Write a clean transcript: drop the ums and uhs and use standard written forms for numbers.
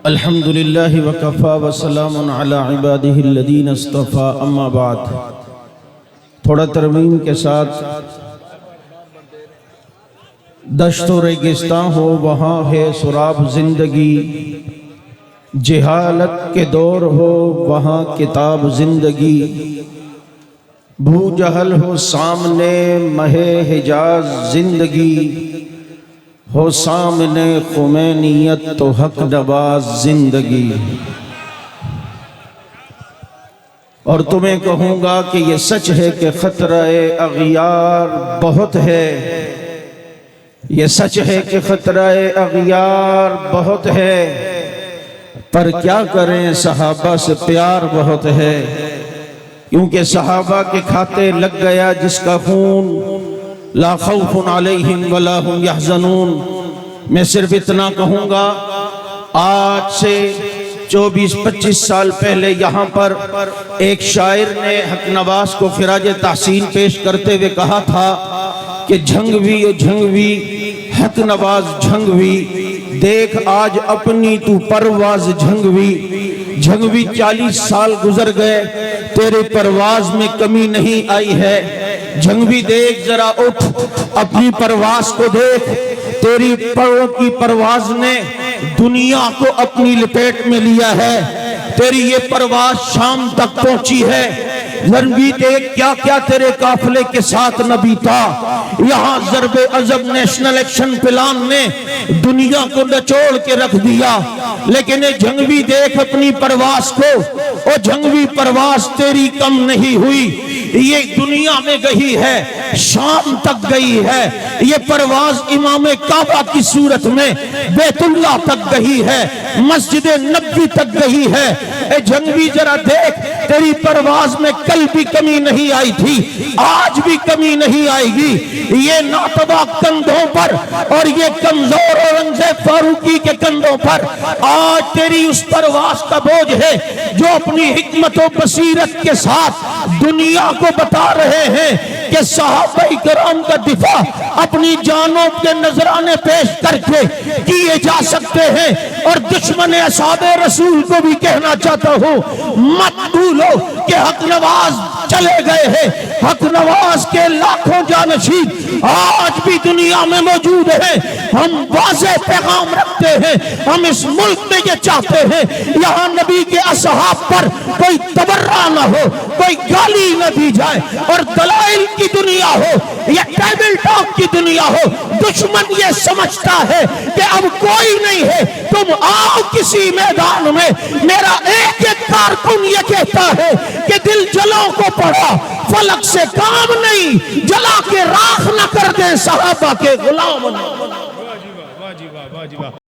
الحمد للہ وکفا وسلام علی عبادہ الذین اصطفیٰ اما بعد۔ تھوڑا ترمیم کے ساتھ، دشت و ریگستان ہو وہاں ہے سراب زندگی، جہالت کے دور ہو وہاں کتاب زندگی، بھو جہل ہو سامنے مہ حجاز زندگی، ہو سامنے خمینیت تو حق نواز زندگی۔ اور تمہیں کہوں گا کہ یہ سچ ہے کہ خطرہ اغیار بہت ہے، یہ سچ ہے کہ خطرہ اغیار بہت ہے، پر کیا کریں صحابہ سے پیار بہت ہے، کیونکہ صحابہ کے کھاتے لگ گیا جس کا خون، لا خوف علیہم ولا هم یحزنون۔ میں صرف اتنا کہوں گا، آج سے 24-25 سال پہلے یہاں پر ایک شاعر نے حق نواز کو خراج تحسین پیش کرتے ہوئے کہا تھا کہ جھنگوی او جھنگوی حق نواز جھنگوی، دیکھ آج اپنی تو پرواز جھنگوی، جھنگوی 40 سال گزر گئے تیرے پرواز میں کمی نہیں آئی ہے، جھنگوی دیکھ ذرا اٹھ اپنی پرواز کو دیکھ، تیری پروں کی پرواز نے دنیا کو اپنی لپیٹ میں لیا ہے، تیری یہ پرواز شام تک پہنچی ہے، جھنگوی دیکھ کیا کیا تیرے قافلے کے ساتھ نبی تھا، یہاں Zarb Azb national action plan نے دنیا کو نچوڑ کے رکھ دیا، لیکن اے جھنگوی دیکھ اپنی پرواز کو، او جھنگوی پرواز تیری کم نہیں ہوئی، یہ دنیا میں گئی ہے، شام تک گئی ہے، یہ پرواز امام کعبہ کی صورت میں بیت اللہ تک گئی ہے، مسجد نبوی تک گئی ہے۔ اے جھنگوی ذرا دیکھ تیری پرواز میں کل بھی کمی نہیں آئی تھی، آج بھی کمی نہیں آئے گی، یہ ناتبہ کندھوں پر اور یہ کمزور اورنگزیب فاروقی کے کندھوں پر آج تیری اس پرواز کا بوجھ ہے جو اپنی حکمت و بصیرت کے ساتھ دنیا کو بتا رہے ہیں کہ صحابہ کرام کا دفاع اپنی جانوں کے نذرانے پیش کر کے کیے جا سکتے ہیں، اور دشمن اصحاب رسول کو بھی کہنا چاہتا ہوں مت بھولو کہ حق نواز چلے گئے ہیں، حق نواز کے لاکھوں جانشین آج بھی دنیا میں موجود ہیں۔ ہم واضح پیغام رکھتے ہیں، ہم اس ملک میں یہ چاہتے ہیں یہاں نبی کے اصحاب پر کوئی تبرہ نہ ہو، کوئی گالی نہ دی جائے، اور دلائل کی دنیا ہو یا ٹیبل ٹاک کی دنیا ہو، دشمن یہ سمجھتا ہے کہ اب کوئی نہیں ہے، تم آؤ کسی میدان میں۔ میرا ایک کارکن یہ کہتا ہے کہ دل جلوں کو پڑھا فلک سے کام نہیں، جلا کے راکھ نہ کر دیں صحابہ کے غلام۔